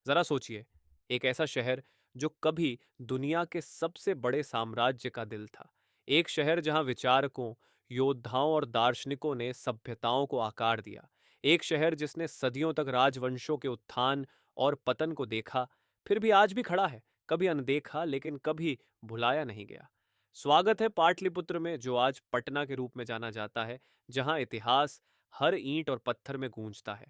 जरा सोचिए, एक ऐसा शहर जो कभी दुनिया के सबसे बड़े साम्राज्य का दिल था, एक शहर जहां विचारकों, योद्धाओं और दार्शनिकों ने सभ्यताओं को आकार दिया, एक शहर जिसने सदियों तक राजवंशों के उत्थान और पतन को देखा, फिर भी आज भी खड़ा है, कभी अनदेखा लेकिन कभी भुलाया नहीं गया। स्वागत है पाटलिपुत्र में, जो आज पटना के रूप में जाना जाता है, जहां इतिहास हर ईंट और पत्थर में गूंजता है।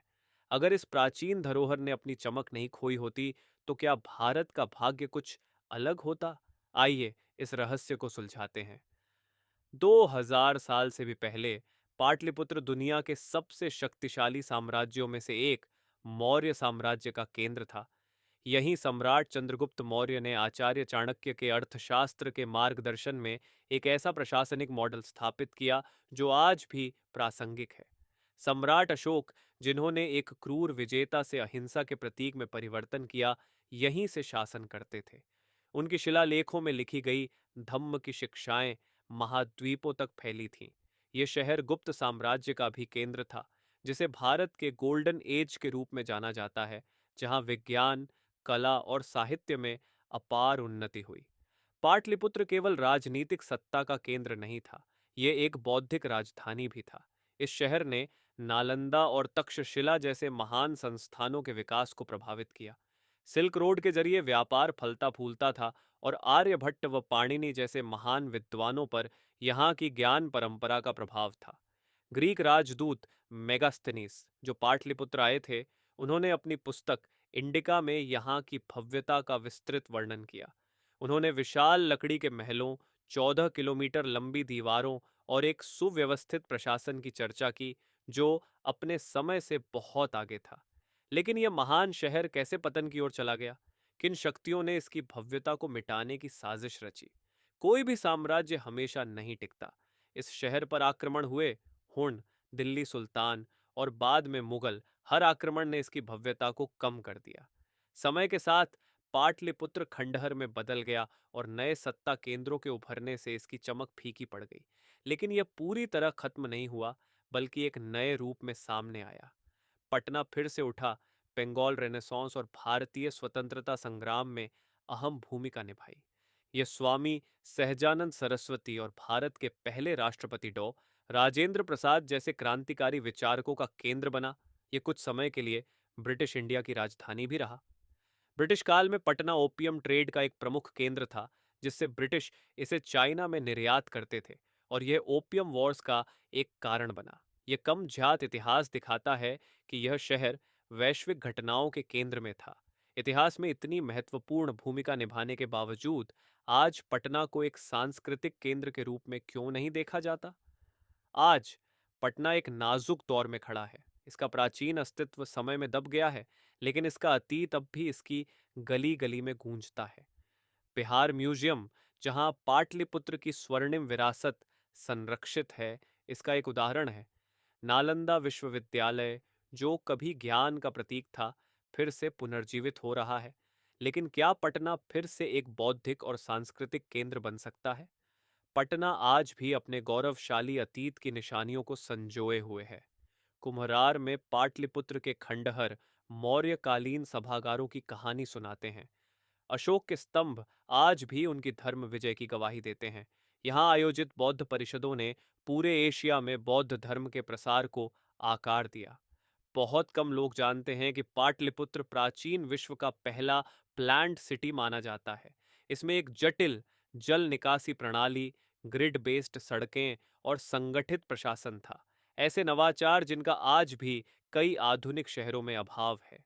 अगर इस प्राचीन धरोहर ने अपनी चमक नहीं खोई होती, तो क्या भारत का भाग्य कुछ अलग होता? आइए इस रहस्य को सुलझाते हैं। 2000 साल से भी पहले पाटलिपुत्र दुनिया के सबसे शक्तिशाली साम्राज्यों में से एक मौर्य साम्राज्य का केंद्र था। यहीं सम्राट चंद्रगुप्त मौर्य ने आचार्य चाणक्य के अर्थशास्त्र के मार्गदर्शन में एक ऐसा प्रशासनिक मॉडल स्थापित किया जो आज भी प्रासंगिक है। सम्राट अशोक, जिन्होंने एक क्रूर विजेता से अहिंसा के प्रतीक में परिवर्तन किया, यहीं से शासन करते थे। उनकी शिलालेखों में लिखी गई धम्म की शिक्षाएं महाद्वीपों तक फैली थीं। ये शहर गुप्त साम्राज्य का भी केंद्र था, जिसे भारत के गोल्डन एज के रूप में जाना जाता है, जहां विज्ञान, कला और साहित्य में अपार उन्नति हुई। पाटलिपुत्र केवल राजनीतिक सत्ता का केंद्र नहीं था, ये एक बौद्धिक राजधानी भी था। इस शहर ने नालंदा और तक्षशिला जैसे महान संस्थानों के विकास को प्रभावित किया। सिल्क रोड के जरिए व्यापार फलता फूलता था और आर्यभट्ट व पाणिनि जैसे महान विद्वानों पर यहाँ की ज्ञान परंपरा का प्रभाव था। ग्रीक राजदूत मेगास्थनीस, जो पाटलिपुत्र आए थे, उन्होंने अपनी पुस्तक इंडिका में यहाँ की भव्यता का विस्तृत वर्णन किया। उन्होंने विशाल लकड़ी के महलों, 14 किलोमीटर लंबी दीवारों और एक सुव्यवस्थित प्रशासन की चर्चा की, जो अपने समय से बहुत आगे था। लेकिन यह महान शहर कैसे पतन की ओर चला गया? किन शक्तियों ने इसकी भव्यता को मिटाने की साजिश रची? कोई भी साम्राज्य हमेशा नहीं टिकता। इस शहर पर आक्रमण हुए, हुण, दिल्ली सुल्तान और बाद में मुगल, हर आक्रमण ने इसकी भव्यता को कम कर दिया। समय के साथ पाटलिपुत्र खंडहर में बदल गया और नए सत्ता केंद्रों के उभरने से इसकी चमक फीकी पड़ गई। लेकिन यह पूरी तरह खत्म नहीं हुआ, बल्कि एक नए रूप में सामने आया। पटना फिर से उठा, बंगाल रेनेसांस और भारतीय स्वतंत्रता संग्राम में अहम भूमिका निभाई। ये स्वामी सहजानंद सरस्वती और भारत के पहले राष्ट्रपति डॉ राजेंद्र प्रसाद जैसे क्रांतिकारी विचारकों का केंद्र बना। ये कुछ समय के लिए ब्रिटिश इंडिया की राजधानी भी रहा। ब्रिटिश काल में पटना ओपियम ट्रेड का एक प्रमुख केंद्र था, जिससे ब्रिटिश इसे चाइना में निर्यात करते थे, और यह ओपियम वॉर्स का एक कारण बना। यह कम ज्ञात इतिहास दिखाता है कि यह शहर वैश्विक घटनाओं के केंद्र में था। इतिहास में इतनी महत्वपूर्ण भूमिका निभाने के बावजूद आज पटना को एक सांस्कृतिक केंद्र के रूप में क्यों नहीं देखा जाता? आज पटना एक नाजुक दौर में खड़ा है। इसका प्राचीन अस्तित्व समय में दब गया है, लेकिन इसका अतीत अब भी इसकी गली गली में गूंजता है। बिहार म्यूजियम, जहां पाटलिपुत्र की स्वर्णिम विरासत संरक्षित है, इसका एक उदाहरण है। नालंदा विश्वविद्यालय, जो कभी ज्ञान का प्रतीक था, फिर से पुनर्जीवित हो रहा है। लेकिन क्या पटना फिर से एक बौद्धिक और सांस्कृतिक केंद्र बन सकता है? पटना आज भी अपने गौरवशाली अतीत की निशानियों को संजोए हुए है। कुम्हरार में पाटलिपुत्र के खंडहर मौर्यकालीन सभागारों की कहानी सुनाते हैं। अशोक के स्तंभ आज भी उनकी धर्म विजय की गवाही देते हैं। यहाँ आयोजित बौद्ध परिषदों ने पूरे एशिया में बौद्ध धर्म के प्रसार को आकार दिया। बहुत कम लोग जानते हैं कि पाटलिपुत्र प्राचीन विश्व का पहला प्लान्ड सिटी माना जाता है। इसमें एक जटिल जल निकासी प्रणाली, ग्रिड बेस्ड सड़कें और संगठित प्रशासन था। ऐसे नवाचार जिनका आज भी कई आधुनिक शहरों में अभाव है।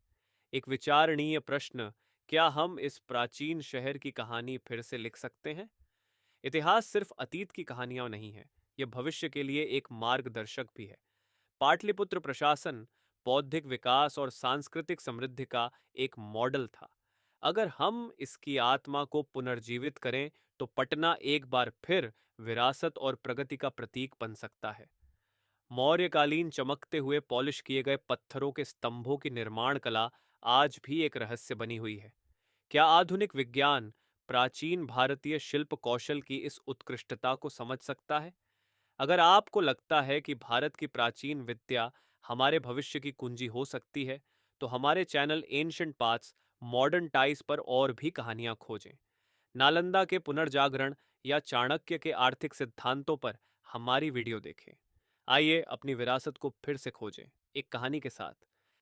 एक विचारणीय प्रश्न, क्या हम इस प्राचीन शहर की कहानी फिर से लिख सकते हैं? इतिहास सिर्फ अतीत की कहानियां नहीं है, यह भविष्य के लिए एक मार्गदर्शक भी है। पाटलिपुत्र प्रशासन बौद्धिक विकास और सांस्कृतिक समृद्धि का एक मॉडल था। अगर हम इसकी आत्मा को पुनर्जीवित करें, तो पटना एक बार फिर विरासत और प्रगति का प्रतीक बन सकता है। मौर्यकालीन चमकते हुए पॉलिश किए गए पत्थरों के स्तंभों की निर्माण कला आज भी एक रहस्य बनी हुई है। क्या आधुनिक विज्ञान प्राचीन भारतीय शिल्प कौशल की इस उत्कृष्टता को समझ सकता है? अगर आपको लगता है कि भारत की प्राचीन विद्या हमारे भविष्य की कुंजी हो सकती है, तो हमारे channel ancient paths modern ties पर और भी कहानियां खोजें। नालंदा के पुनर्जागरण या चाणक्य के आर्थिक सिद्धांतों पर हमारी वीडियो देखें। आइए अपनी विरासत को फिर से खोजें एक कहानी के साथ।